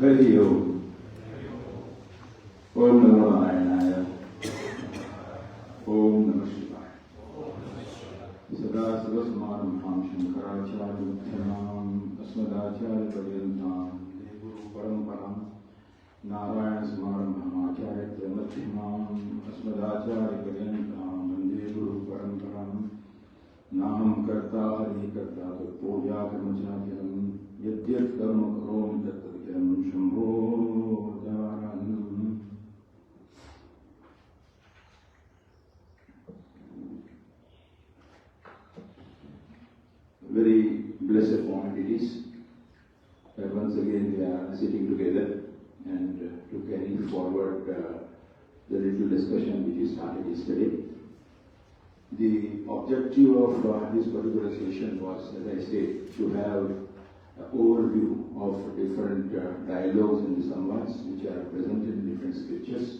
Hari Om. Om Namo Narayana. Om Namah Shivaya. Sada Sada Samarambham Shankaracharya Mukhyam Asmadacharya Paryantam Guru Paramparam Narayana Samarambham Acharya Mukhyam Asmadacharya Paryantam Vande Guru Paramparam Naham Karta Hari Karta Puja Karmacharyam Yadyat Karma Karom Tattvakyam Shambho Dharanam. Very blessed moment it is that once again we are sitting together and to carry forward the little discussion which we started yesterday. The objective of this particular session was, as I said, to have an overview of different dialogues and the samvads which are presented in different scriptures.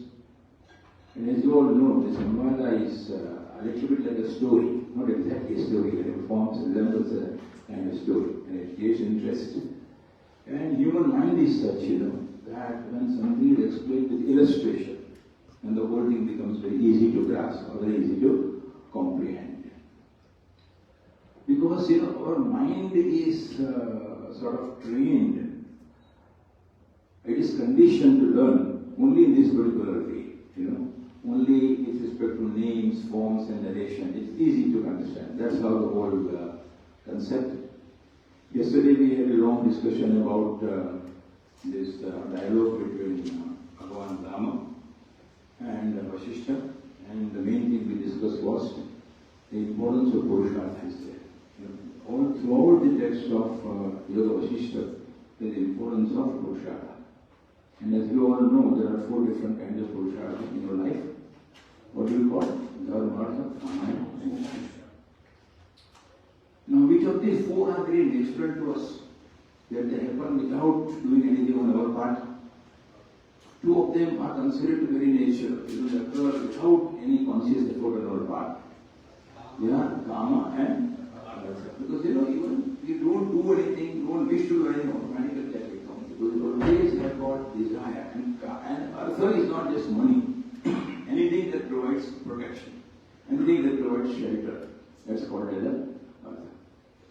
And as you all know, the samvada is a little bit like a story, not exactly a story, but it forms, resembles a kind of story, and it creates interest. And human mind is such, that when something is explained with illustration, then the whole thing becomes very easy to grasp or very easy to comprehend. Because, our mind is sort of trained, it is conditioned to learn only in this particular way, only with respect to names, forms and narration. It's easy to understand. That's how the whole concept. Yesterday we had a long discussion about this dialogue between Bhagavan Rama and Vasishtha, and the main thing we discussed was the importance of Purushartha is there. All throughout the text of Yoga Vasishtha, there is the importance of Purushartha. And as you all know, there are 4 different kinds of Purushartha in your life. What do you call it? Dharma, Artha, Kama, and Moksha. Now, which of these 4 are very natural to us? That they happen without doing anything on our part. 2 of them are considered very natural. They will occur without any conscious effort on our part. They are Kama and Artha. Because even we don't do anything, don't wish to do anything, automatically that will come. Because we always have got desire. And Artha is not just money. Anything that provides protection. Anything that provides shelter. That's called as Artha.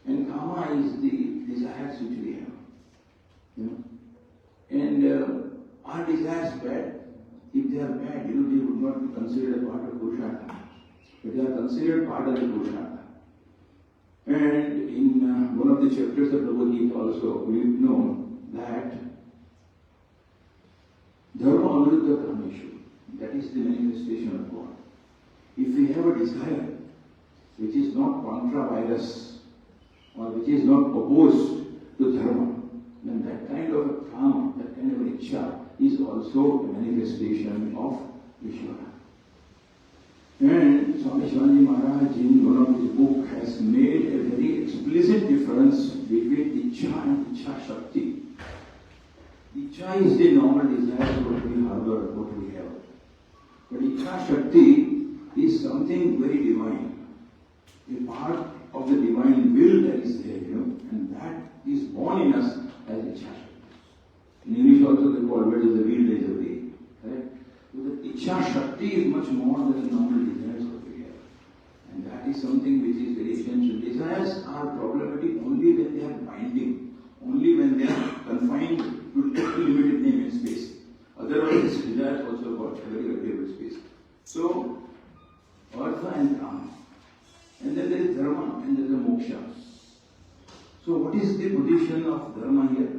And Kama is the desires which we have. And are desires bad? If they are bad, they would not be considered a part of Purushartha. But they are considered part of the Purushartha. And in one of the chapters of the Bhagavad Gita also, we know that Dharma Aviruddha Kameshu, that is the manifestation of God. If we have a desire which is not contra-virus or which is not opposed to Dharma, then that kind of a Kama, that kind of an Ichcha is also a manifestation of Vishwara. And Swami Shivananda Maharaj in one of his books has made a very explicit difference between Ichcha and Ichcha Shakti. Ichcha is the normal desire what we harbor, what we have. But Ichcha Shakti is something very divine. A part of the divine will that is there, and that is born in us as Ichcha Shakti. In English also they call it the will days of the correct? So the Ichcha Shakti is much more than the normal desires that we have. And that is something which is very essential. Desires are problematic only when they are binding, only when they are confined to limited name and space. Otherwise, desires also got a very available space. So, Artha and Kama. And then there is Dharma and there is Moksha. So, what is the position of Dharma here?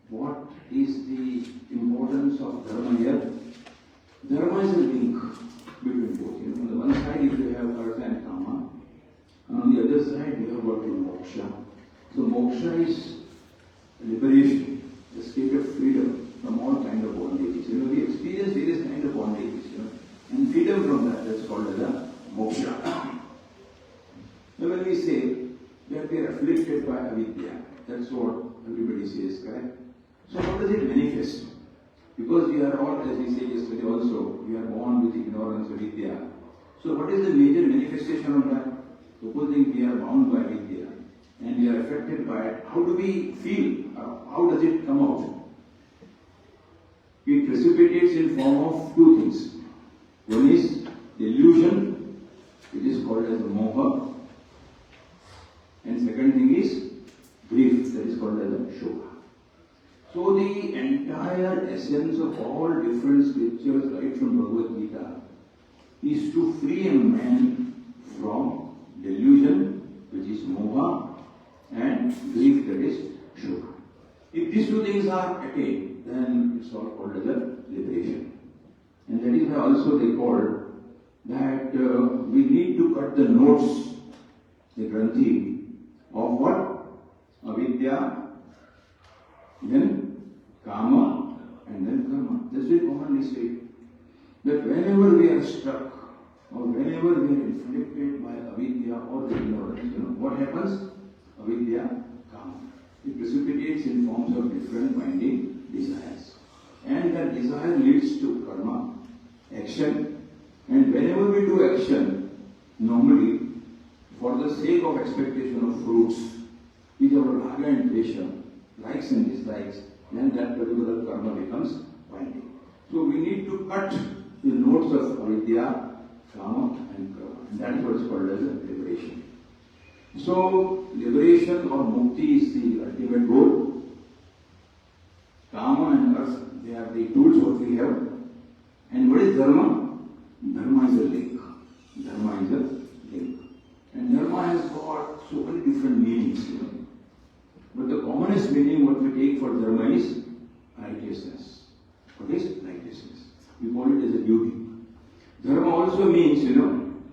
What is the importance of Dharma here? Dharma is a link between both. On the one side, if you have Artha and Kama, and on the other side, you have what is Moksha. So, Moksha is liberation, a state of freedom from all kind of bondages. We experience various kind of bondages, and freedom from that's called as a Moksha. Now, when we say that we are afflicted by avidya, that's what everybody says, correct? So how does it manifest? Because we are all, as we said yesterday also, we are born with ignorance of vidya. So what is the major manifestation of that? Supposing we are bound by vidya, and we are affected by it, how do we feel? How does it come out? It precipitates in form of two things. One is delusion, it is called as moha, and second thing is grief, that is called as shoka. So the entire essence of all different scriptures right from Bhagavad Gita is to free a man from delusion, which is moha, and grief, that is shoka. If these two things are attained, then it's all called as a liberation. And that is why also they call that we need to cut the knots, the granthi, of what? Avidya, then kama, and then karma. That's why commonly say that whenever we are struck, or whenever we are inflicted by avidya or the ignorance, what happens? Avidya, kama. It precipitates in forms of different binding desires. And that desire leads to karma, action. And whenever we do action, normally, for the sake of expectation of fruits, with our raga and dvesha, likes and dislikes, then that particular karma becomes binding. So we need to cut the knots of avidya, kama and karma. And that is what is called as liberation. So, liberation or mukti is the ultimate goal. Kama and earth, they are the tools what we have. And what is dharma? Dharma is a link. Dharma is a link. And dharma has got so many different meanings. But the commonest meaning what we take for dharma is righteousness. What is righteousness? We call it as a duty. Dharma also means,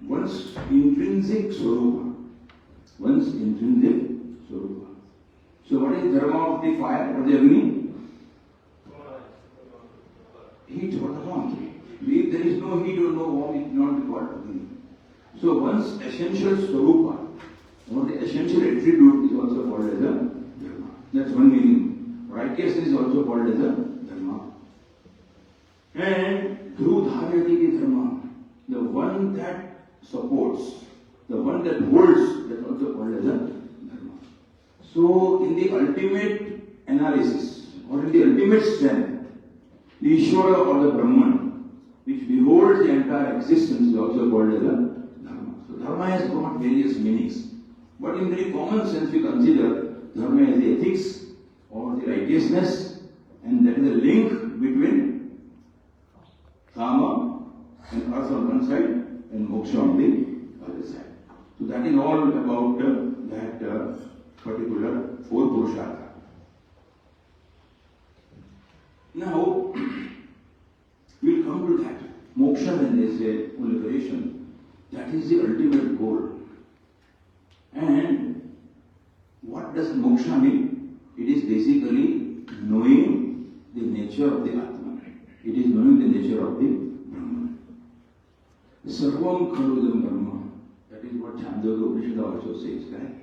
one's intrinsic swarupa. One's intrinsic swarupa. So what is dharma of the fire or the agni? Heat or the warmth. If there is no heat or no warmth, it will not be called agni. So one's essential swarupa or the essential attribute is also called as a dharma. That's one meaning. Righteousness is also called as a dharma. And through dharayati dharma, the one that supports, the one that holds, that's also called as a dharma. So in the ultimate analysis, or in the ultimate strength, the Ishvara or the Brahman, which beholds the entire existence, is also called as a dharma. So dharma has got various meanings. But in very common sense, we consider dharma as the ethics or the righteousness, and that is a link between kama and earth on one side and moksha on the other side. So that is all about that particular four purushartha. Now, we'll come to that. Moksha, when they say liberation, that is the ultimate goal. And what does moksha mean? It is basically knowing the nature of the Atma. It is knowing the nature of the Brahman. Sarvam khaludam Brahma. That is what Chandogya Upanishad also says, correct?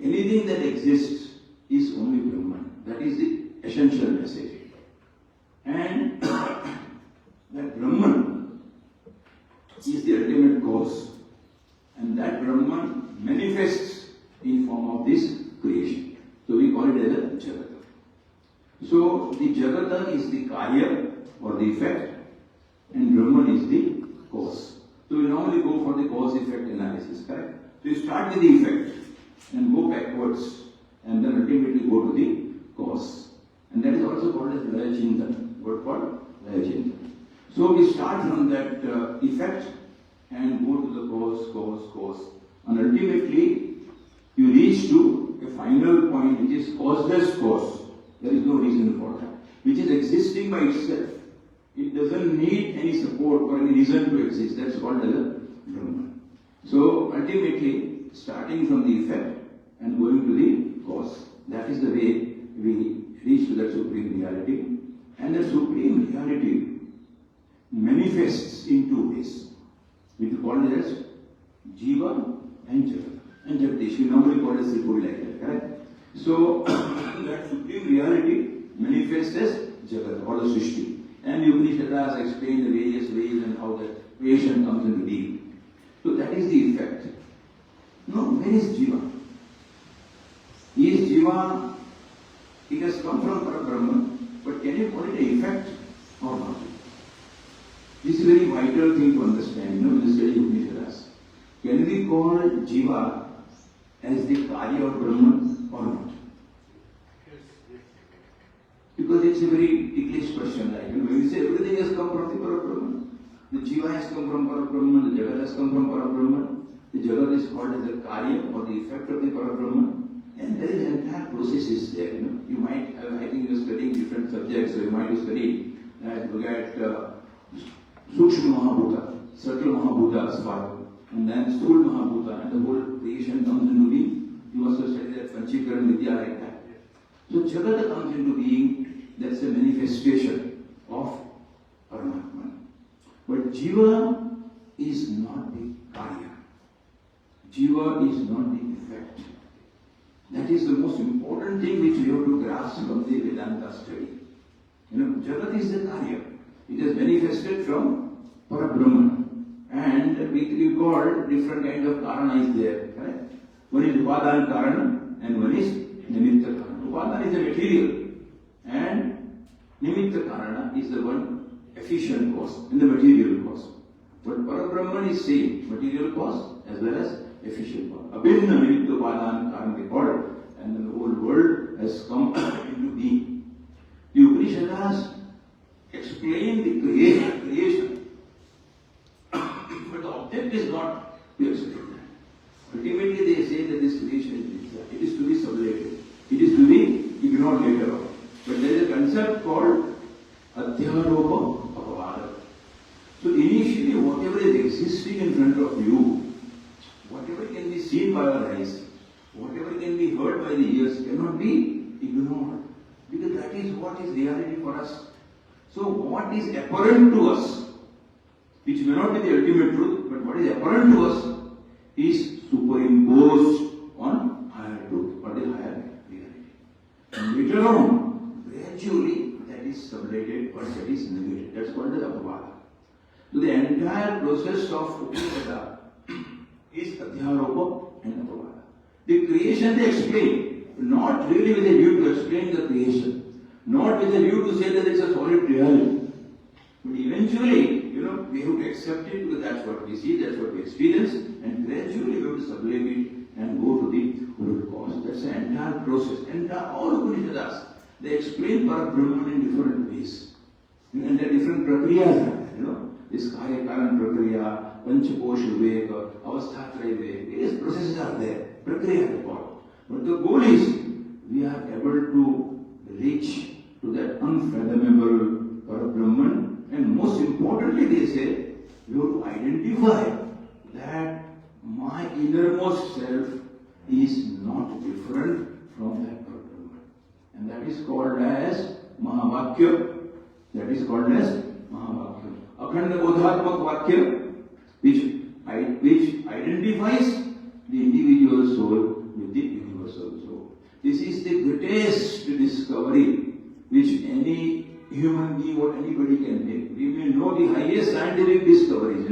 Anything that exists is only Brahman. That is the essential message. And that Brahman is the ultimate cause. And that Brahman manifests in form of this creation. So we call it as a Jagata. So the Jagata is the Karya or the effect, and Brahman is the cause. So we normally go for the cause-effect analysis, correct? So you start with the effect and go backwards and then ultimately go to the cause. And that is also called as Laya Chintan. What called? Laya Chintan. So we start from that effect and go to the cause. And ultimately you reach to a final point which is causeless cause. There is no reason for that. Which is existing by itself. It doesn't need any support or any reason to exist. That's called as a Brahman. So ultimately, starting from the effect and going to the cause. That is the way we reach to that supreme reality. And that supreme reality manifests in two ways. We call it as Jiva and Jagat. And Jagdish, we normally call it as Sipur like that, correct? So that supreme reality manifests as Jagat or the Srishti. And the Upanishads explain the various ways and how that creation comes into being. So that is the effect. Now, where is Jiva? Jiva, it has come from Parabrahman, but can you call it an effect or not? This is a very vital thing to understand, when you study Upanishads. Can we call Jiva as the Karya of Brahman or not? Because it's a very ticklish question, like, when you say everything has come from the Parabrahman, the Jiva has come from Parabrahman, the Jagat has come from Parabrahman, the Jagat is called as the Karya or the effect of the Parabrahman, and there is an entire process is there. You might have, I think you're studying different subjects, so you might study that look at Sukshma Mahabhuta, subtle Mahabhuta as far, and then Sthul Mahabhuta, and the whole creation comes into being. You also study that Panchikaran Vidya like that. So Jagat comes into being, that's a manifestation of Paramatman. But Jiva is not the Karya. Jiva is not the effect. That is the most important thing which we have to grasp from the Vedanta study. Jagat is the Karya. It has manifested from Parabrahman. And we call different kind of Karana is there. Correct? One is Upadan Karana and one is Nimitta Karana. Upadan is the material and Nimitta Karana is the one efficient cause and the material cause. But Parabrahman is same, material cause as well as efficient cause. Abhinna Nimitta Upadan Karana they call it, and then the whole world has come into being. The Upanishads explain the creation. But the object is not to explain that. Ultimately they say that this creation is there. It is to be sublated. It is to be ignored later on. But there is a concept called Adhyaropa Apavada. So initially whatever is existing in front of you, whatever can be seen by our eyes, whatever can be heard by the ears cannot be ignored. Because that is what is reality for us. So what is apparent to us, which may not be the ultimate truth, but what is apparent to us is superimposed on higher truth or the higher reality. And later on, gradually that is sublated or that is negated. That's called the Apavada. So the entire process of Upanishad is Adhyaropa and Apavada. The creation they explain, not really with a view to explain the creation, not with a view to say that it's a solid reality. But eventually, we have to accept it because that's what we see, that's what we experience, and gradually we have to sublime it and go to the root cause. That's the entire process. And all Upanishads, they explain Parabrahman in different ways. And there are different prakriyas, this Karya Karan Prakriya, Panchakosh Vivek, Avasthatraya Vivek, various processes are there. Prakriya are called. But the goal is, we are able to reach to that unfathomable Parabrahman. And most importantly, they say, you have to identify that my innermost self is not different from that Parabrahman. And that is called as Mahavakya. That is called as Mahavakya. Akhanda Bodhatmak Vakya, which identifies the individual soul with the universal soul. This is the greatest discovery which any human being or anybody can make. We may know the highest scientific discoveries,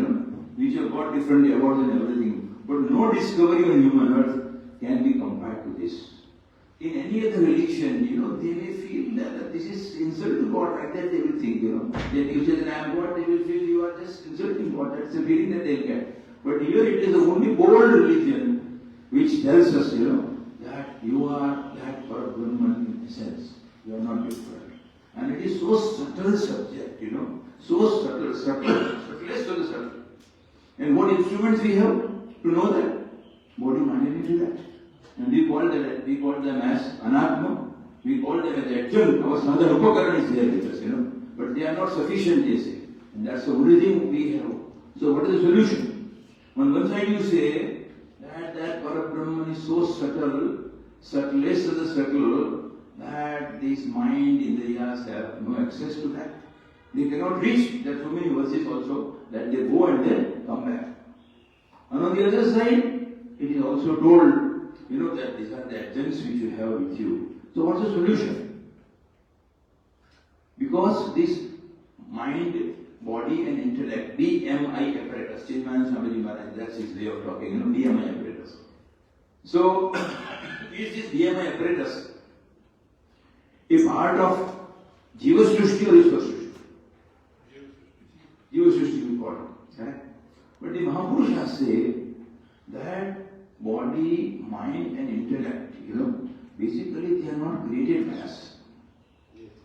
which have got different awards and everything, but no discovery on human earth can be compared to this. In any other religion, they may feel that this is insult to God, like that they will think, That you say that I am God, they will feel you are just insulting God. That's the feeling that they get. But here it is the only bold religion which tells us, that you are that Parabrahman in essence. You are not different. And it is so subtle subject, so subtlest of the subtle. And what instruments we have to know that? Body, mind, and intellect. And we call them as Anatma, we call them as adjunct. Our Sadhana Upakaran is there with us, but they are not sufficient, they say. And that's the only thing we have. So what is the solution? On one side you say that Parabrahman is so subtle, subtlest of the subtle, that this mind, Indriyas have no access to that. They cannot reach. There are so many verses also that they go and then come back. And on the other side, it is also told, that these are the adjuncts which you have with you. So what's the solution? Because this mind, body and intellect, BMI apparatus, Chinmayan Swamiji Maharaj, that's his way of talking, BMI apparatus. So, is this BMI apparatus a part of Jiva Srishti or Ishwar Srishti? Jiva Srishti we call it. Correct? But the Mahapurushas say that body, mind and intellect, basically they are not created by us.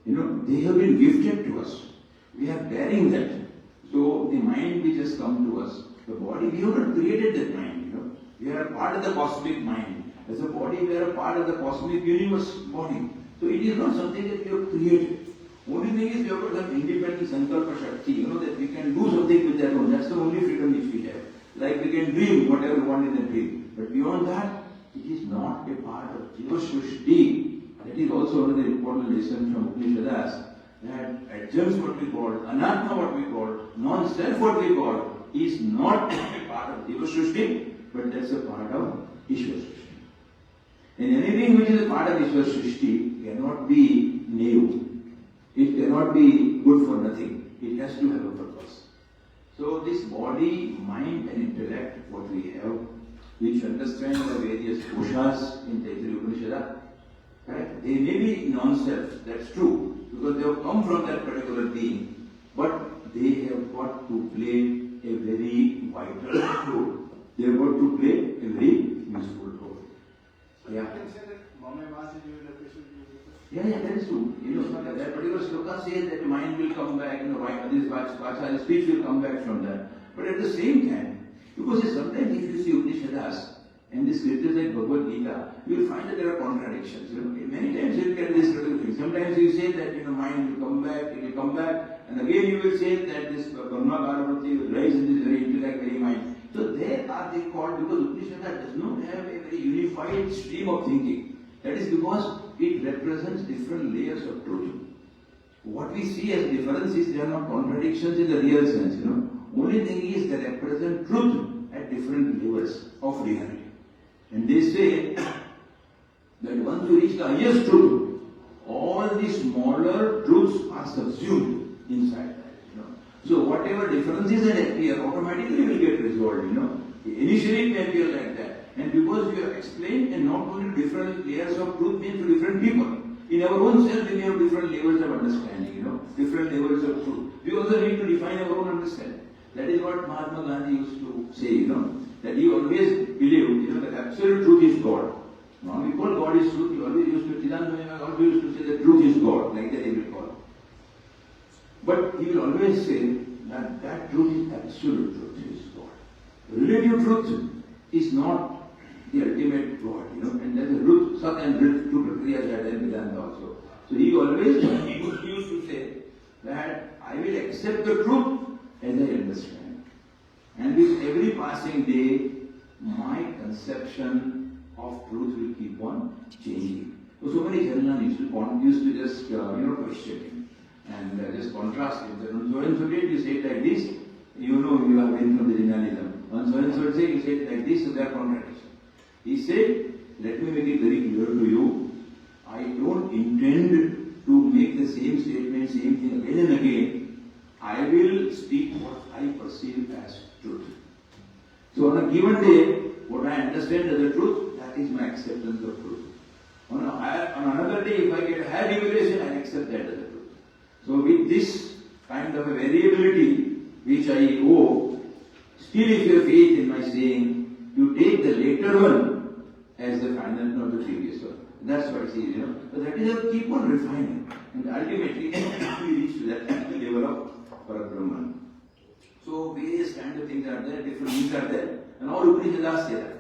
They have been gifted to us. We are bearing that. So the mind will just come to us. The body, we have not created that mind. We are a part of the cosmic mind. As a body, we are a part of the cosmic universe body. So it is not something that we have created. Only thing is we have got some independent sankalpa shakti, that we can do something with that own. That's the only freedom which we have. Like we can dream whatever we want in a dream. But beyond that, it is not a part of Jiva Srishti. That is also another important lesson from Upanishads. That adjuncts what we call, anatma what we call, non-self what we call, is not a part of Jiva Srishti, but that's a part of Ishwar Srishti. And anything which is a part of Ishwar Srishti cannot be new. It cannot be good for nothing. It has to have a purpose. So this body, mind and intellect, what we have, which understand the various koshas in Taittiriya Upanishad, right? They may be non-self, that's true, because they have come from that particular being, but they have got to play a very vital role. They have got to play a very useful role. So yeah. You can say that Mama Mass is your location. Yeah, that is true. That particular sloka says that the mind will come back, this vacha, speech will come back from that. But at the same time, because sometimes if you see Upanishads and the scriptures like Bhagavad Gita, you will find that there are contradictions. Many times you get this particular thing. Sometimes you say that mind will come back, and again you will say that this Brahma Bharavati will rise in this very intellect, very mind. So there are they called, because Upanishad does not have a very unified stream of thinking. That is because it represents different layers of truth. What we see as difference is there are not contradictions in the real sense, Only thing is they represent truth at different levels of reality. And they say that once you reach the highest truth, all the smaller truths are subsumed inside that, So whatever differences that appear automatically will get resolved, Initially it may appear like that. And because we have explained, and not only different layers of truth means to different people. In our own self, we have different levels of understanding, different levels of truth. We also need to define our own understanding. That is what Mahatma Gandhi used to say, that he always believed, that absolute truth is God. Now we call God is truth. He always used to, Sivananda also used to say that truth is God, like that he will call. But he will always say that that truth is absolute truth, is God. Relative truth is not the ultimate God, and there's a root, Sat and Rit, two Prakriyas that and Vedanta also. So he always used to say that I will accept the truth as I understand. And with every passing day, my conception of truth will keep on changing. So many journalists used to just, question him and just contrast him. So and so date you say it like this, you have been from the journalism. On so and so say you say it like this, so they are contradictions. He said, let me make it very clear to you, I don't intend to make the same statement, same thing again and again. I will speak what I perceive as truth. So on a given day, what I understand as the truth, that is my acceptance of truth. On another day, if I get a higher revelation, I accept that as the truth. So with this kind of a variability, which I owe, still if you have faith in my saying, you take the later one as the final, not the previous one. That's what I see, But that is how keep on refining. And ultimately, we reach to that level of Parabrahman. So various kind of things are there, different things are there. And all Upanishads say that.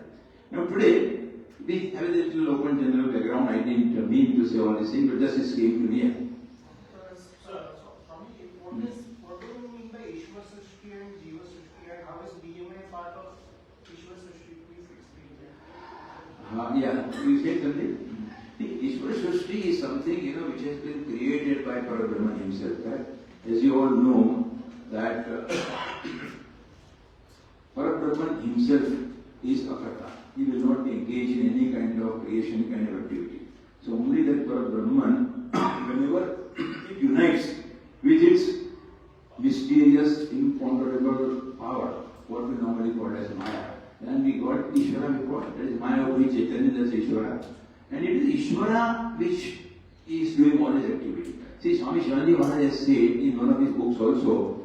Now today, we have a little open general background. I didn't mean to say all these things, but just it came to me. What do you mean by Ishwar Srishti and Jiva Srishti, and how is BMI part of Ishwar Srishti? Please explain that. You said something? The Ishwar Srishti is something, which has been created by Parabrahman himself. Right? As you all know, that Parabrahman himself is akarta. He will not be engaged in any kind of creation kind of activity. So only that Parabrahman, whenever it unites with its mysterious, imponderable power, what we normally call as Maya, then we got Ishvara, we call it. That is Maya, Chaitanya, that's Ishvara. And it is Ishvara which is doing all this activity. See, Swami Shivananda Maharaj has said in one of his books also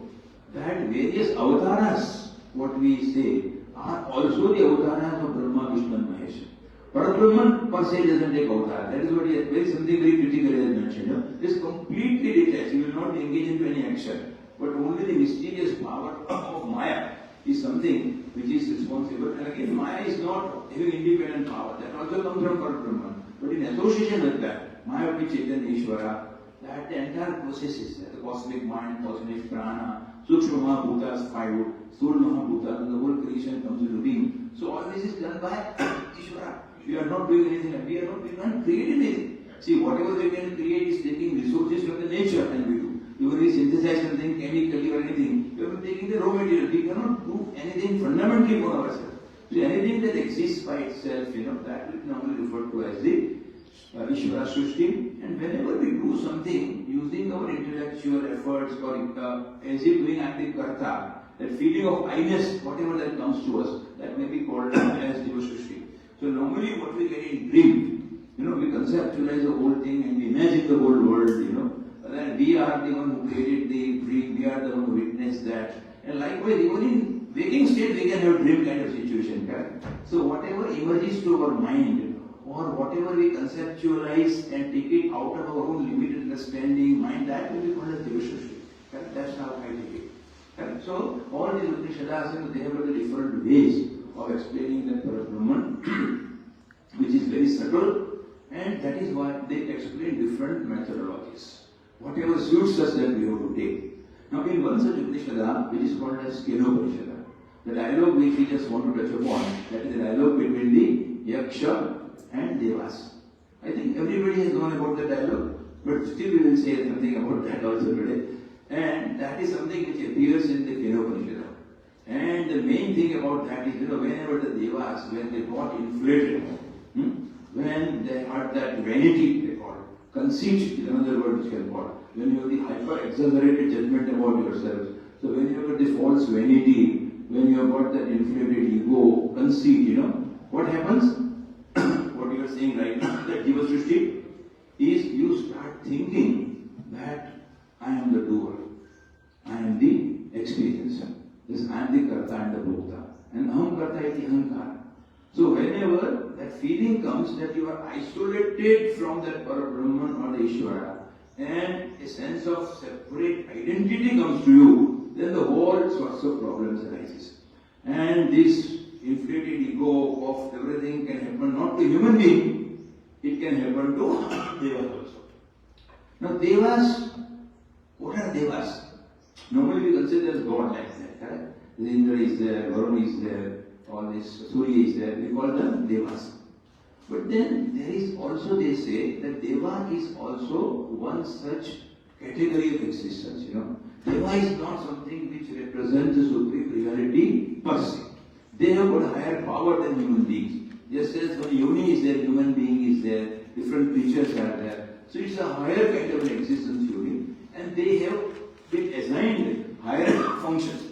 that various avatars, what we say, are also the avatars of Brahma, Vishnu and Mahesh. Parabrahman per se doesn't take avatar. That is what he has very something very critical he has mentioned. This completely detached. He will not engage into any action. But only the mysterious power of Maya is something which is responsible. And again, Maya is not having independent power. That also comes from Parabrahman. But in association with that, Maya with Chaitanya Ishvara, that the entire process is there. The cosmic mind, cosmic prana, Sukshma Mahabhutas, 5, Sthula Mahabhutas, and the whole creation comes into being. So all this is done by Ishvara. We are not doing anything. We can't create anything. See, whatever we can create is taking resources from the nature and we do. Even we synthesize something chemically or anything, we are taking the raw material. We cannot do anything fundamentally for ourselves. So anything that exists by itself, that we normally refer to as the Ishvara Srishti. And whenever we do something using our intellectual efforts or as if doing active karta, that feeling of I-ness, whatever that comes to us, that may be called as Deva Srishti. So normally what we get in dream, we conceptualize the whole thing and we imagine the whole world, that we are the one who created the dream, we are the one who witnessed that. And likewise, even in waking state, we can have dream kind of situation, correct? So whatever emerges to our mind, or whatever we conceptualize and take it out of our own limited understanding, mind, that will be called as Deva Srishti. Correct? That's how I take it. Correct? So all these Upanishads, they have the different ways of explaining that Brahman, which is very subtle, and that is why they explain different methodologies. Whatever suits us that we have to take. Now in one such Upanishad, which is called as Kenopanishad, the dialogue which we just want to touch upon, that is the dialogue between the Yaksha and Devas. I think everybody has known about the dialogue, but still we will say something about that also today. And that is something which appears in the Kenopanishad. And the main thing about that is, whenever the Devas, when they got inflated, when they had that vanity, they call it, conceit is another word which can call it. When you have the hyper-exaggerated judgment about yourself, so when you have the false vanity, when you have got that inflated ego, conceit, what happens? What you are saying right now, that Deva Srishti, is you start thinking that I am the doer, I am the experiencer. This I am the karta and the bhokta. And aham karta iti ahankara. So whenever that feeling comes that you are isolated from that Parabrahman or the Ishvara, and a sense of separate identity comes to you, then the whole sorts of problems arises. And this inflated ego of everything can happen not to human being, it can happen to Devas also. Now Devas, what are Devas? Normally we consider as God like that, correct? Indra is there, Varuna is there, all this Surya is there, we call them Devas. But then there is also, they say, that Deva is also one such category of existence, Deva is not something which represents the supreme reality per se. They have got higher power than human beings. Just as when Yoni is there, human being is there, different creatures are there. So it's a higher kind of an existence, Yoni, and they have been assigned higher functions.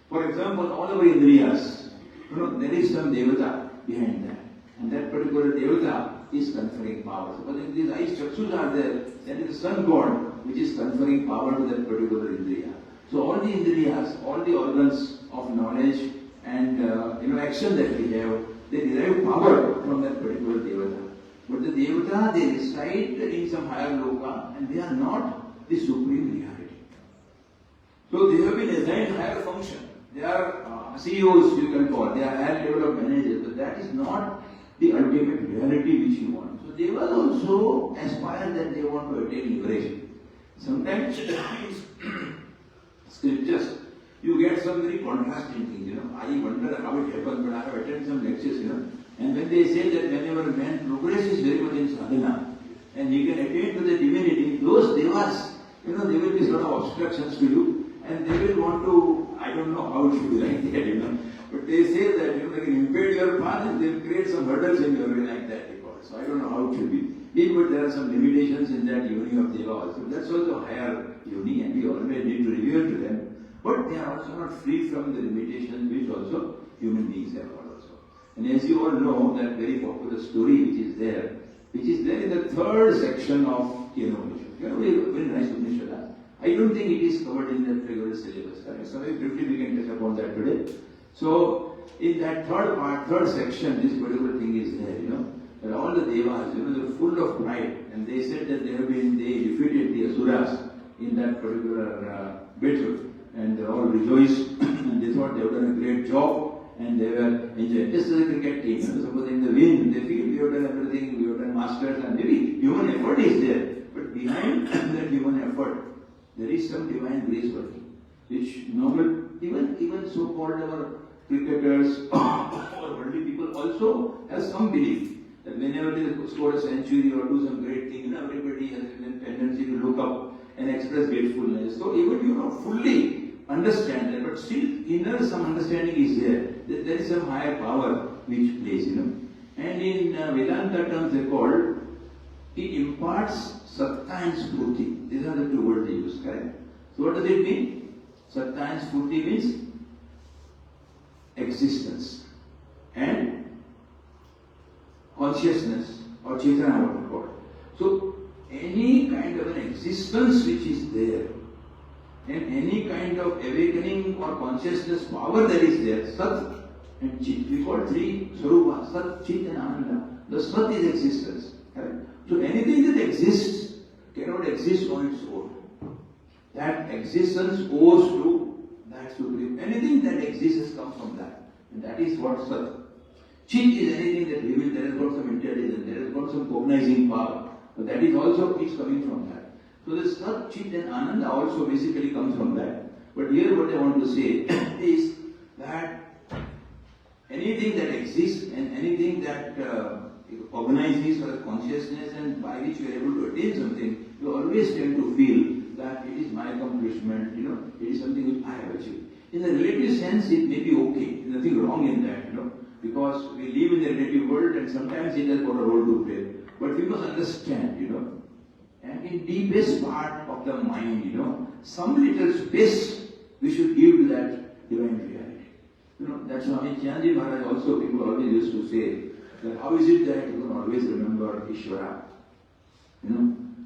For example, all our Indriyas, there is some Devata behind that. And that particular Devata is conferring power. So if these eyes, Chakshus are there, that is the sun god which is conferring power to that particular Indriya. So all the Indriyas, all the organs of knowledge and action that we have, they derive power from that particular Devata. But the Devata, they reside in some higher loka and they are not the supreme reality. So they have been assigned higher function. They are CEOs, you can call. They are higher level of managers, but that is not the ultimate reality which you want. So they will also aspire that they want to attain liberation. Sometimes in scriptures, you get some very contrasting things. I wonder how it happens, but I have attended some lectures, and when they say that whenever man progresses very much in sadhana, and he can attain to the divinity, those devas, there will be sort of obstructions to you. And they will want to, I don't know how it should be like that, but they say that they can impede your path and they'll create some hurdles in your way like that. So I don't know how it should be. But there are some limitations in that yoni of Deva also. That's also higher yoni and we always need to revere to them. But they are also not free from the limitations which also human beings have got also. And as you all know, that very popular story which is there, which is there in the third section of Upanishad. Very nice Upanishad. I don't think it is covered in the regular syllabus. So very briefly we can touch upon that today. So in that third section, this particular thing is there, that all the Devas, they're full of pride, and they said that they defeated the Asuras in that particular battle, and they all rejoiced, and they thought they have done a great job, and they were enjoying. Just as a cricket team, suppose in the win, they feel we have done everything, we have done masters, and maybe human effort is there, but behind that human effort, there is some divine grace working, which normal, even so-called our cricketers or worldly people also have some belief that whenever they score a century or do some great thing, everybody has a tendency to look up and express gratefulness. So even you not fully understand that, but still inner some understanding is there, that there is some higher power which plays, And in Vedanta terms they call it imparts satta and spurti. These are the two words they use, correct? So what does it mean? Satta and spurti means existence and consciousness or chaitanya, what we call. So any kind of an existence which is there and any kind of awakening or consciousness power that is there, Sat and Chit. We call three Swarupa, Sat, Chit and Ananda. The Sat is existence. Correct? So anything that exists cannot exist on its own. That existence owes to that supreme. Anything that exists comes from that. And that is what Sat. Chit is anything that reveals, there has got some intelligence, there has got some cognizing power. But that is also, it's coming from that. So the Sat, Chit and Ananda also basically comes from that. But here what I want to say is that anything that exists and anything that cognizes or consciousness and by which you are able to attain something, you always tend to feel that it is my accomplishment, it is something which I have achieved. In the relative sense, it may be okay. There's nothing wrong in that, because we live in the relative world and sometimes it has got a role to play. But we must understand, and in deepest part of the mind, some little space we should give to that divine reality. That's why Chandji Maharaj also, people always used to say, that how is it that you can always remember Ishvara?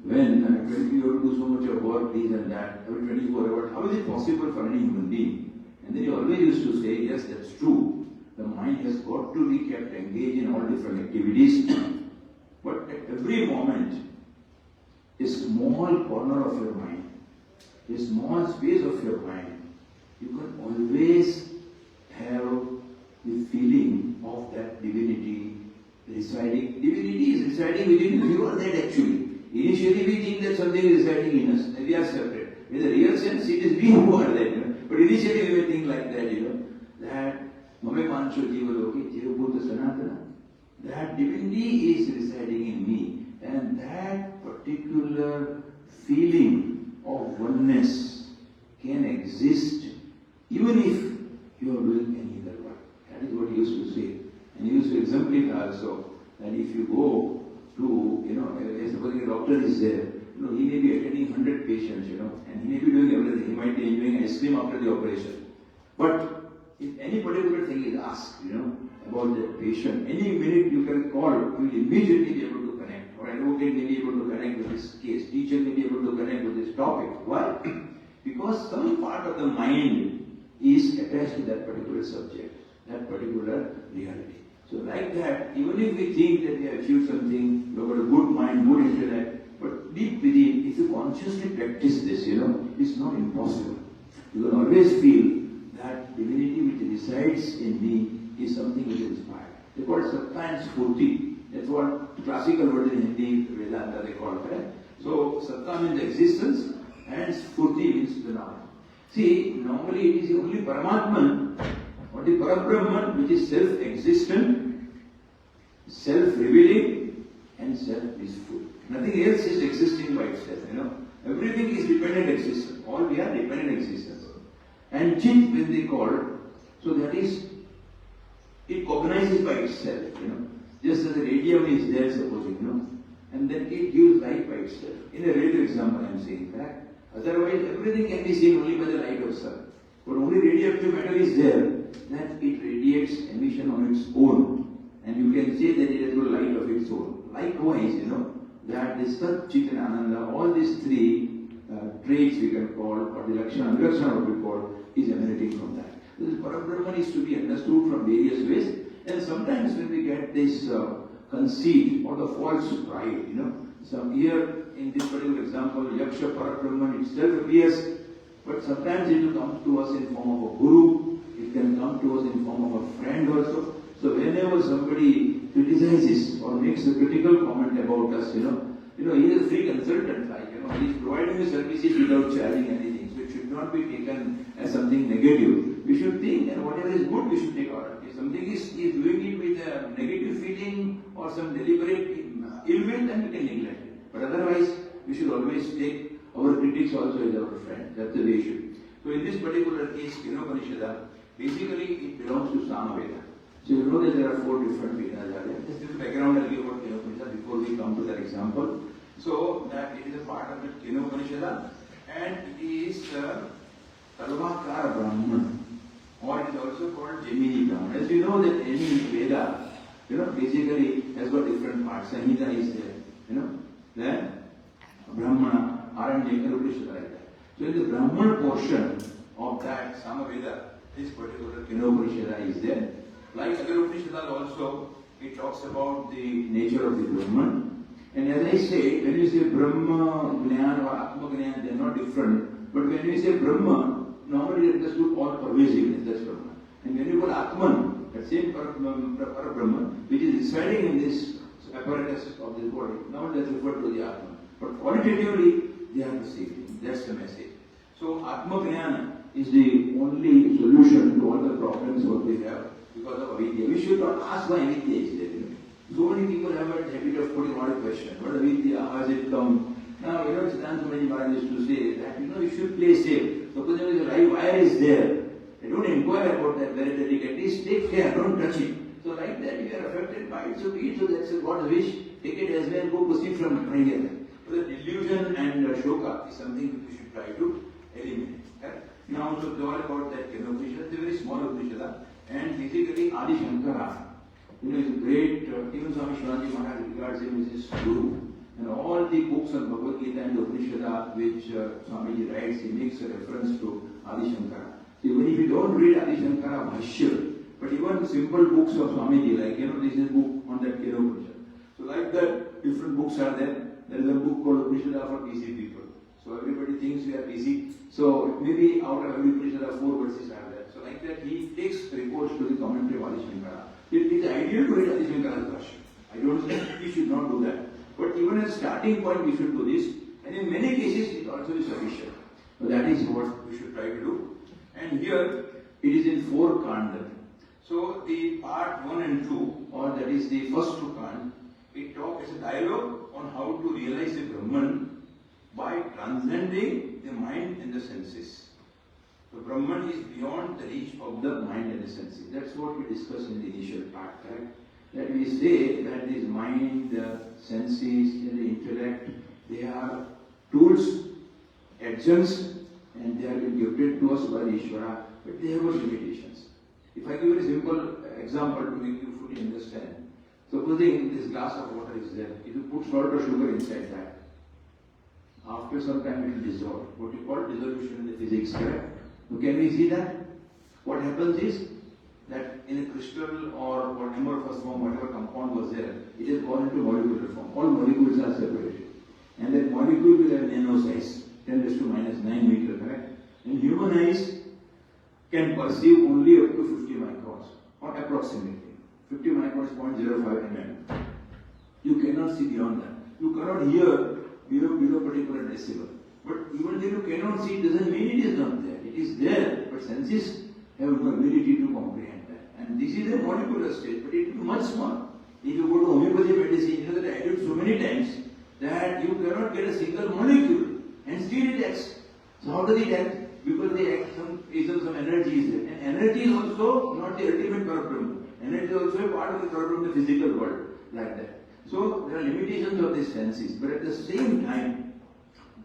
When 20 you have to do so much of work, this and that, every 24 hours, how is it possible for any human being? And then he always used to say, yes, that's true. The mind has got to be kept engaged in all different activities. But at every moment, a small corner of your mind, a small space of your mind, you can always have the feeling of that divinity residing. Divinity is residing within you. You are that actually. Initially we think that something is residing in us and we are separate. In the real sense, it is we who are that. But initially we may think like that, that Mame Mancho Jiva Loki, Jiva Bhuta Sanatana. That divinity is residing in me. And that particular feeling of oneness can exist even if you are doing any other work. That is what he used to say. And he used to exemplify also that if you go to, suppose a doctor is there, he may be attending 100 patients, and he may be doing everything. He might be enjoying ice cream after the operation. But if any particular thing is asked, about that patient, any minute you can call, you will immediately be able to connect. Or advocate may be able to connect with this case. Teacher may be able to connect with this topic. Why? Because some part of the mind is attached to that particular subject, that particular reality. So like that, even if we think that we have achieved something, we have got a good mind, good intellect, but deep within, if you consciously practice this, it's not impossible. You can always feel that divinity which resides in me is something which is inspired. They call it satta and spurti. That's what classical word in Hindi, Vedanta they call it. Right? So satta means existence and spurti means the knowledge. See, normally it is only Paramatman or the Parabrahman which is self-existent, self-revealing and self-peaceful. Nothing else is existing by itself, Everything is dependent existence. All we are dependent existence. And Chit when they call, so that is, it cognizes by itself, Just as a radium is there, supposing, and then it gives light by itself. In a relative example, I am saying that. Otherwise, everything can be seen only by the light of sun. But only radioactive matter is there, that it radiates emission on its own. And you can say that it has got light of its own. likewise, that this Sat, Chit and Ananda, all these three traits we can call, or the Lakshana, Vilakshana what we call, is emanating from that. This Parabrahman is to be understood from various ways, and sometimes when we get this conceit or the false pride, some here in this particular example, Yaksha Parabrahman itself appears, but sometimes it will come to us in form of a guru, it can come to us in form of a friend also. So whenever somebody criticizes or makes a critical comment about us, he is a free consultant, he is providing the services without charging anything. So it should not be taken as something negative. We should think, and whatever is good, we should take out. If something is doing it with a negative feeling or some deliberate ill will, then we can neglect it. But otherwise, we should always take our critics also as our friend. That's the way it should. So in this particular case, Kenopanishada, basically it belongs to Samaveda. So you know that there are 4 different Vedas. Just this background I'll give about Kenopanishada before we come to that example. So that it is a part of the Kenopanishada, and it is Talvakar Brahman, or it is also called Gemini Brahman. As we know that any Veda, basically has got different parts. Samhita is there, then Brahmana, Aranya, Upanishad like that. So in the Brahman portion of that Samaveda, this particular Kenopanishada is there. Like other Upanishads also, it talks about the nature of the Brahman. And as I say, when you say Brahma, Jnana or Atma Jnana, they are not different. But when you say Brahma, normally it understood all pervasiveness, that's Brahma. And when you call Atman, that same Parabrahman, which is residing in this apparatus of this body, now that's referred to the Atman. But qualitatively, they are the same thing. That's the message. So Atma Jnana is the only solution to all the problems what we have because of avidya. We should not ask why avidya is there. So many people have a habit of putting all the question. What avidya? How has it come? Now, Siddhanta Maharaj used to say that, you should play safe. Suppose there is a live wire is there. They don't inquire about that very delicately. Take care, don't touch it. So like that, you are affected by it. So be it. So that's God's wish. Take it as well. Go proceed from prayer. So the delusion and shoka is something which we should try to eliminate. Okay? Now, so all about that Kenopanishad, it's a very small Upanishad. And basically, Adi Shankara, is a great, even Swami Sivananda Maharaj regards him as his guru. And all the books on Bhagavad Gita and the Upanishad which Swamiji writes, he makes a reference to Adi Shankara. So even if you don't read Adi Shankara Bhashya, but even simple books of Swamiji, like, this is a book on that Kenopanishad. So like that, different books are there. There is a book called Upanishad for busy people. So everybody thinks we are busy. So maybe out of every Upanishad 4 verses are there. So like that, he takes reports to the commentary of Adi Shankara. It is ideal to read Adi Shankara's Bhashya. I don't say we should not do that. But even as a starting point, we should do this. And in many cases, it also is sufficient. So that is what we should try to do. And here, it is in 4 kanda. So the part 1 and 2, or that is the first 2 kanda, it talks as a dialogue on how to realize the Brahman by transcending the mind and the senses. So Brahman is beyond the reach of the mind and the senses. That's what we discussed in the initial part, correct? That we say that this mind, the senses, and the intellect, they are tools, adjuncts, and they have been gifted to us by the Ishvara, but they have got limitations. If I give you a simple example to make you fully understand, supposing this glass of water is there, if you put salt or sugar inside that, after some time it will dissolve. What you call dissolution in the physics, correct? So can we see that? What happens is that in a crystal or amorphous form, whatever compound was there, it has gone into molecular form. All molecules are separated. And that molecule will have nano size, 10 raised to minus 9 meter, correct? And human eyes can perceive only up to 50 microns, or approximately. 50 microns, 0.05 mm. You cannot see beyond that. You cannot hear below particular decibel. But even though you cannot see, it doesn't mean it is not there. It is there, but senses have no ability to comprehend that. And this is a molecular state, but it will be much smaller. If you go to homeopathy medicine, you know that I did so many times that you cannot get a single molecule, and still it acts. So how does it act? Because they act some energy is there. And energy is also not the ultimate parabrahma. Energy is also a part of the parabrahma, the physical world, like that. So there are limitations of these senses, but at the same time,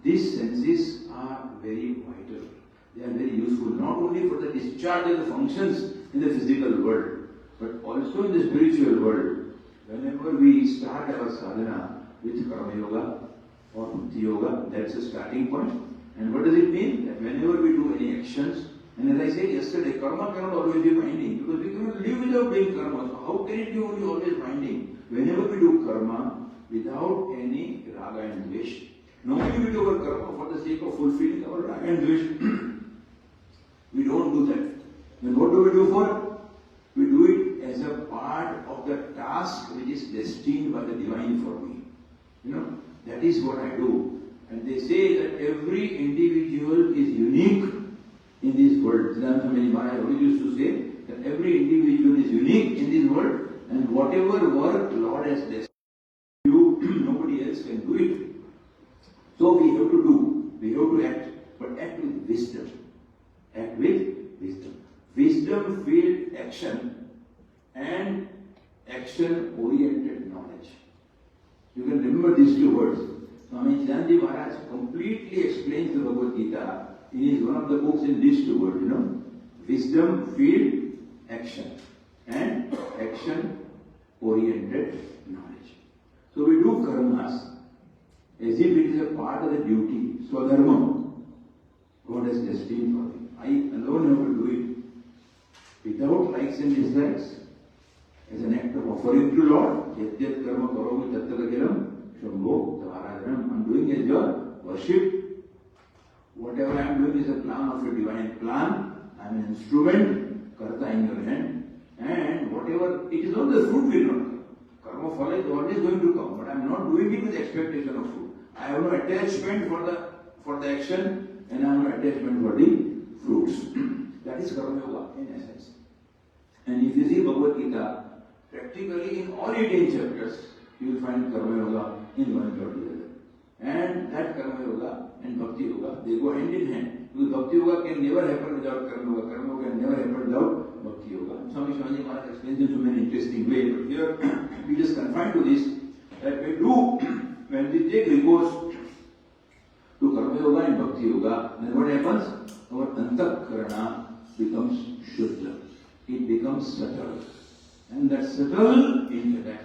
these senses are very vital. They are very useful, not only for the discharge of the functions in the physical world, but also in the spiritual world. whenever we start our sadhana with karma yoga or bhakti yoga, that's a starting point. And what does it mean? That whenever we do any actions, and as I said yesterday, karma cannot always be binding, because we cannot live without doing karma. So how can it be only always binding? Whenever we do karma without any raga and dvesh, normally we do our karma for the sake of fulfilling our raga and dvesh. We don't do that. Then what do we do for? We do it as a part of the task which is destined by the divine for me. That is what I do. And they say that every individual is unique in this world. Siddhanta Maharaj always used to say that every individual is unique in this world, and whatever work Lord has destined you, nobody else can do it. So we have to do, we have to act, but act with wisdom. Act with wisdom. Wisdom-filled action and action-oriented knowledge. You can remember these two words. Swami Sivananda Maharaj completely explains the Bhagavad Gita in his one of the books in these two words, Wisdom-filled action and action-oriented knowledge. So we do karmas as if it is a part of the duty. Swadharma. God has destined for me. I alone have to do it without likes and dislikes, as an act of offering to Lord. Yadyat karma karomi tattakakiram shambho tavaradhanam. I am doing as your worship. Whatever I am doing is a plan of a divine plan. I am an instrument, karta in your hand. And whatever, it is not the fruit will not come. Karma phala is always going to come, but I am not doing it with expectation of fruit. I have no attachment for the action, and I have no attachment for the fruits. That is karma yoga in essence. And if you see Bhagavad Gita, practically in all 18 chapters, you will find karma yoga in one or the other. And that karma yoga and bhakti yoga, they go hand in hand. Because bhakti yoga can never happen without karma yoga. Karma yoga can never happen without bhakti yoga. Swami Sivananda Maharaj explains it in an interesting way. But here, we just confine to this, that we do, when we take recourse to karma yoga and bhakti yoga, then what happens? Our antakarana becomes shuddha. It becomes subtle. And that subtle intellect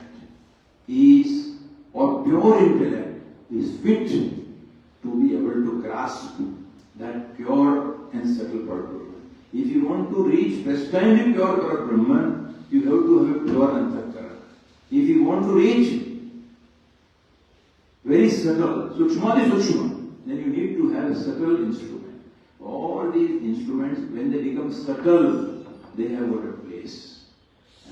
is, or pure intellect, is fit to be able to grasp that pure and subtle Parabrahman. If you want to reach prestinely pure Parabrahman, you have to have a pure antakarana. If you want to reach very subtle, sukshmadi sukshma, then you need to have a subtle instrument. All these instruments, when they become subtle, they have got a place.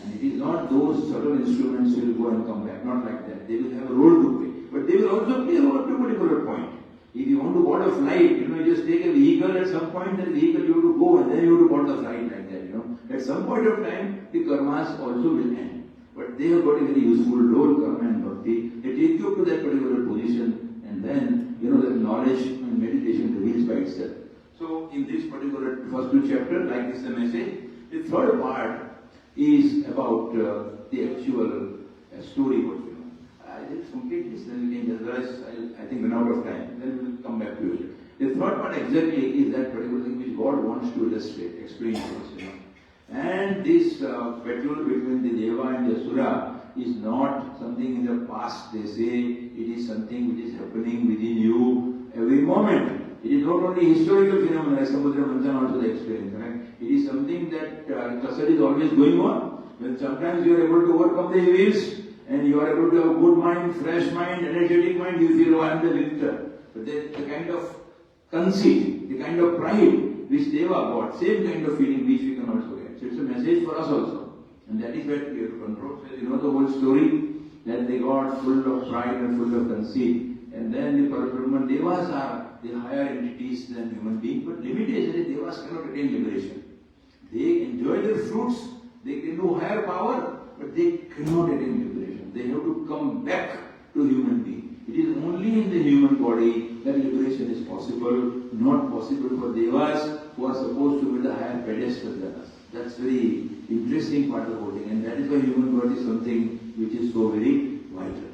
And it is not those subtle instruments will go and come back, not like that. They will have a role to play. But they will also play a role up to a particular point. If you want to board a flight, you just take a vehicle, at some point that vehicle you have to go and then you have to board the flight like that, At some point of time, the karmas also will end. But they have got a very useful role, karma and bhakti. They take you up to that particular position, and then, that knowledge and meditation reveals by itself. So, in this particular first two chapters, like this is the message, the third part is about the actual story. I just complete this, then we can, otherwise I think run out of time. Then we will come back to it. The third part exactly is that particular thing which God wants to illustrate, explain to us. And this battle between the Deva and the Asura is not something in the past. They say it is something which is happening within you every moment. It is not only historical phenomenon, as Samudra Manthan also explained, correct? It is something that kasar is always going on. When sometimes you are able to overcome the evils, and you are able to have a good mind, fresh mind, energetic mind, you feel, I am the victor. But the kind of conceit, the kind of pride which Deva got, same kind of feeling which we can also get. So it's a message for us also. And that is what we have to control. So you know the whole story, that they got full of pride and full of conceit. And then the Parabrahman Devas are the higher entities than human beings, but limitation is Devas cannot attain liberation. They enjoy their fruits, they can do higher power, but they cannot attain liberation. They have to come back to human being. It is only in the human body that liberation is possible, not possible for Devas who are supposed to be the higher pedestal than us. That's very interesting part of the whole thing, and that is why human body is something which is so very vital.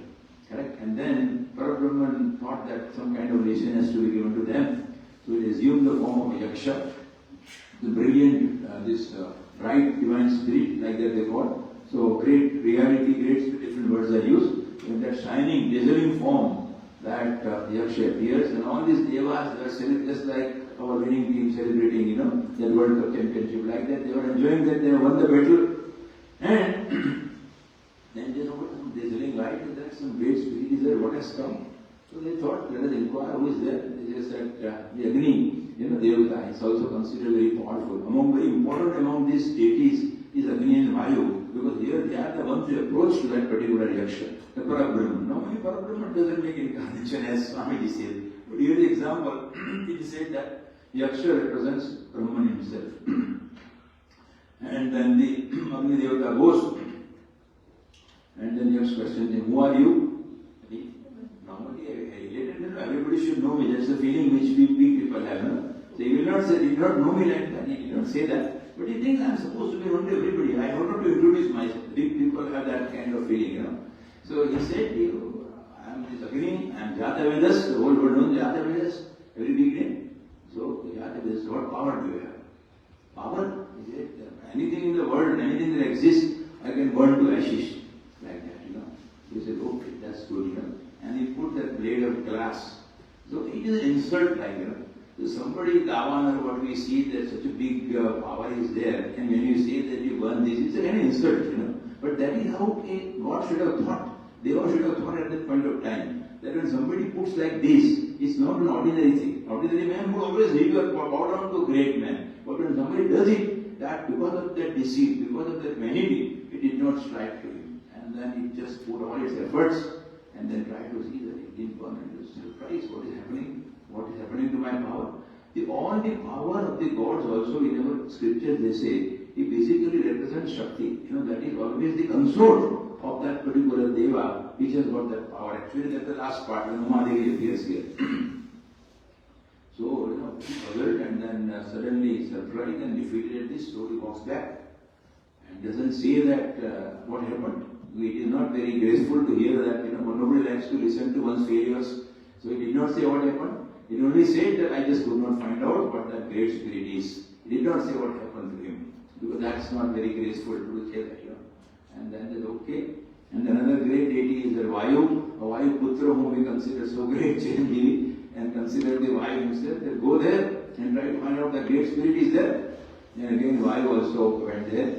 Correct? And then Parabrahman thought that some kind of relation has to be given to them. So he assumed the form of Yaksha, the brilliant, bright divine spirit, like that they call. So great reality, great different words are used. In that shining, dazzling form, that Yaksha appears, and all these devas are celebrating just like our winning team celebrating, that World Cup championship, like that. They were enjoying that they have won the battle, and then they noticed some dazzling light, and there is some great spirit is there. What has come? So they thought, let us inquire who is there. They just said, the Agni, Deva is also considered very powerful. Very important among these deities is Agni and Vayu, because here they are the ones who approach to that particular Yaksha, the Parabrahman. Normally Parabrahman doesn't make incarnation as Swamiji says. But here the example, it is said that Yaksha represents Brahman himself. And then the Agni Devata goes, and then Yaksha questions him, who are you? Normally, everybody should know me. That's the feeling which we people have. No? So he will not say, he did not know me like that. He did not say that. But he thinks I am supposed to be known to everybody. I don't have to introduce myself. People have that kind of feeling. So he said, I am this Agni, I am Jatavedas. The whole world knows Jatavedas. Very big name. So Jatavedas, what power do you have? Power? He said, anything in the world, anything that exists, I can burn to ashes. Like that, He said, okay, that's good, And he put that blade of glass. So it is an insult, like, So somebody, Davan or what we see, that such a big power is there, and when you say that you burn this, it's a kind of insult, But that is how God should have thought. Deva should have thought at that point of time, that when somebody puts like this, it's not an ordinary thing. Ordinary man would always bow down to a great man. But when somebody does it, that because of that deceit, because of that vanity, it did not strike to him. And then it just put all its efforts, and then try to see that it didn't burn, and was surprised, what is happening? What is happening to my power? All the power of the gods also in our scriptures, they say, it basically represents Shakti. That is always the consort of that particular Deva, which has got that power. Actually, that's the last part, when Umadevi appears here. So, he puzzled, and then suddenly surprised and defeated at this, so he walks back. And doesn't say that what happened. It is not very graceful to hear that, nobody likes to listen to one's failures. So he did not say what happened. He only said that I just could not find out what that great spirit is. He did not say what happened to him, because that's not very graceful to say that, And then they said, okay. And another great deity is the Vayu, a Vayu Putra whom we consider so great, Chiranjeevi, and consider the Vayu himself. They go there and try to find out the great spirit is there. And again Vayu also went there.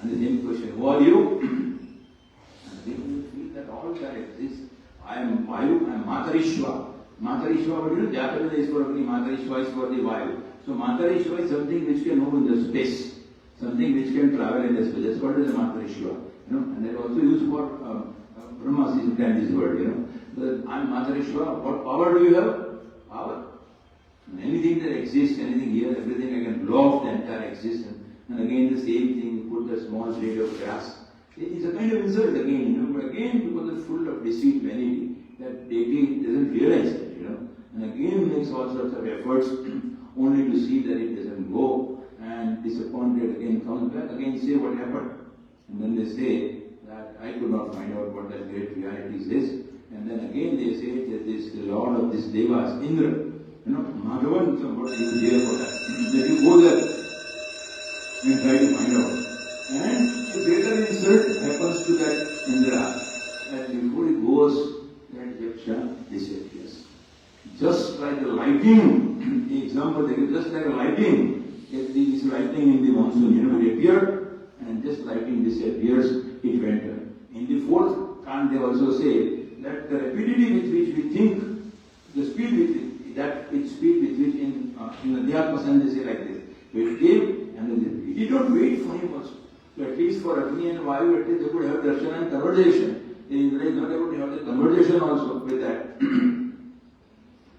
And the same question, who are you? And they will feel that all that exists. I am Vayu, I am Matarishwa. Matarishwa, but Jataveda is for Agni, Matarishwa is for the Vayu. So Matarishwa is something which can move in the space, something which can travel in the space. That's what is a Matarishwa. And that also used for Brahma is behind this word, But I am Matarishwa. What power do you have? Power. And anything that exists, anything here, everything, I can blow off the entire existence. And again the same thing, put the small blade of grass. It's a kind of insult again, but again because it's full of deceit, vanity, that deity doesn't realize that, and again makes all sorts of efforts only to see that it doesn't go, and disappointed again comes back, again say what happened. And then they say that I could not find out what that great reality is. And then again they say that this the lord of this Deva is Indra. Madhavan, what you hear for that. Then you go there and try to find out. And a greater insult happens to that Indra. And before he goes, that Yaksha disappears. Just like the lightning, the example they give, just like a lightning, this lightning in the monsoon, it appeared, and just lightning disappears, it went. In the fourth can't they also say that the rapidity with which we think, the speed with which, that speed with which in the Dhyatma they say like this. So it came, and then he did not wait for him also. So at least for Agni and Vayu, at least they could have darshan and conversation. Indra is not able to have the conversation also with that.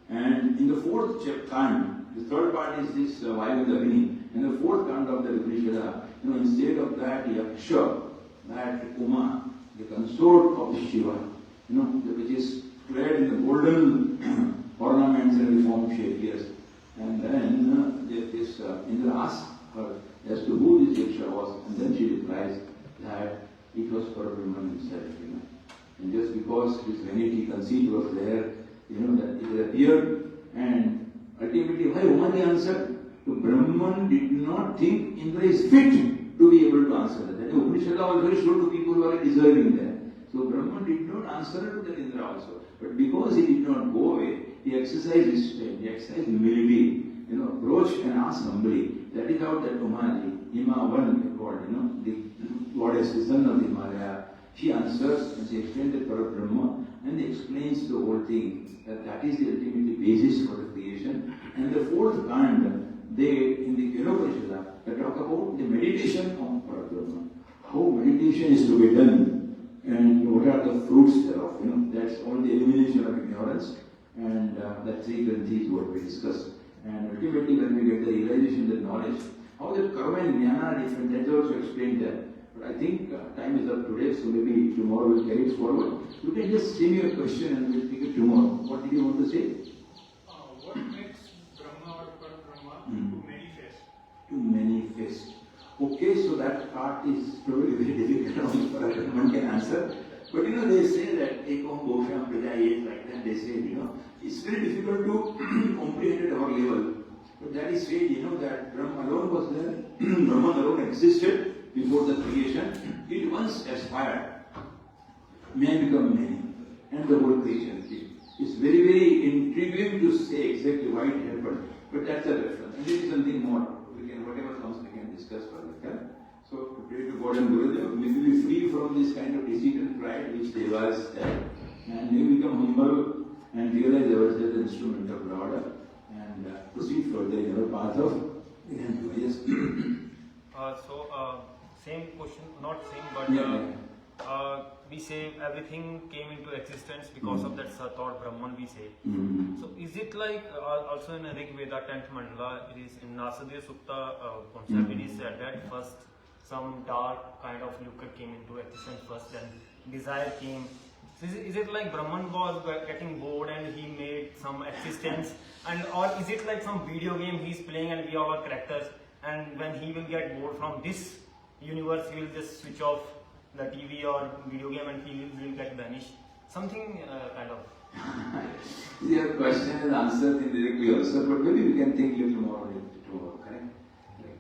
And in the fourth kand, the third part is this Vayu and Agni. In the fourth kand of the Upanishad, instead of that Yaksha, that Uma, the consort of Shiva, which is clad in the golden ornaments and reform shape, yes. And then this Indra asks her as to who this Yaksha was, and then she replies that it was Parabrahman himself, And just because his vanity conceit was there, that it appeared, and ultimately, why Umani answered? So Brahman did not think Indra is fit to be able to answer that. The Upanishad was very sure to be people who are deserving there. So Brahman did not answer to the Indra also. But because he did not go away, he exercised restraint, he exercised humility, approach and ask humbly. That is how that Umaji, Hima one god, the goddess, the son of the Himalaya, she answers and she explains the Parabrahma and he explains the whole thing. That is the ultimate basis for the creation. And the fourth kand, in the Upanishad, they talk about the meditation on Parabrahma. How meditation is to be done and what are the fruits thereof. That's all the elimination of ignorance and that three granthis what we discussed. And ultimately when we get the realization, the knowledge, how the karma and jnana are different, that's also explained there. But I think time is up today, so maybe tomorrow we'll carry it forward. You can just send me a question and we'll take it tomorrow. What did you want to say? What makes Brahma or Parabrahma to manifest? To manifest. Okay, so that part is probably very difficult for a Brahman can answer. But they say that Ekom Bhosham Praja like that, they say, it's very difficult to comprehend at our level. But that is said, that Brahman alone was there, Brahman alone existed before the creation. It once aspired, man become many, and the whole creation. It's very, very intriguing to say exactly why it happened. But that's a reference. And there is something more. Whatever comes, we can discuss further. Yeah? So, to pray to God and Gurudev, we will be free from this kind of deceit and pride which Deva is there. And we become humble and realize ourselves as an instrument of Lord and proceed further in our path of yes. Same question, not same, but we say everything came into existence because of that thought Brahman, we say. So is it like also in Rig Veda 10th Mandala, it is in Nasadya Sukta concept, it is said that first some dark kind of liquor came into existence first, then desire came. So is it like Brahman was getting bored and he made some existence, and or is it like some video game he's playing and we are our characters, and when he will get bored from this universe, he will just switch off the TV or video game and he will get vanished. Something kind of. Your question is answered indirectly also, but maybe we can think a little more on it tomorrow, correct?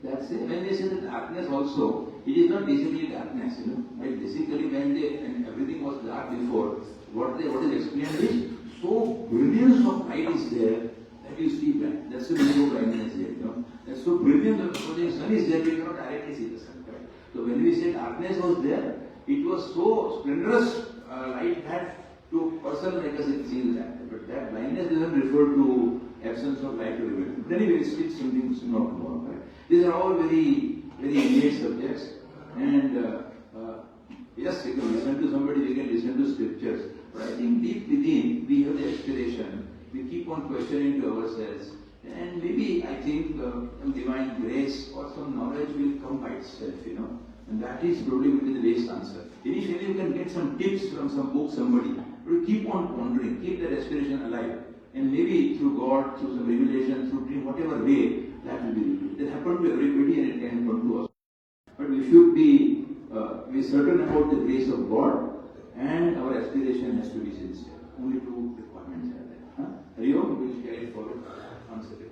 That's it. When they say that darkness also, it is not basically darkness, Right? Basically when and everything was dark before, what is explained is, so brilliance of light is there that you see blind. That's the meaning of blindness there, That's so brilliant, so the sun is there, you cannot directly see the sun, correct? So when we say darkness was there, it was so splendorous light that to person like us it seems that. But that blindness doesn't refer to absence of light or event. But anyway, it's something not more. Right? These are all very, very innate subjects. And yes, we can listen to somebody, we can listen to scriptures. But I think deep within, we have the aspiration. We keep on questioning to ourselves. And maybe I think divine grace or some knowledge will come by itself, And that is probably will be the best answer. Initially you can get some tips from some book, somebody. But keep on pondering, keep that aspiration alive. And maybe through God, through some revelation, through whatever way, that will be revealed. It happened to everybody and it can happen to us. But we should be certain about the grace of God and our aspiration has to be sincere. Only two requirements are there. Hari Om, we will carry it forward. Answer it.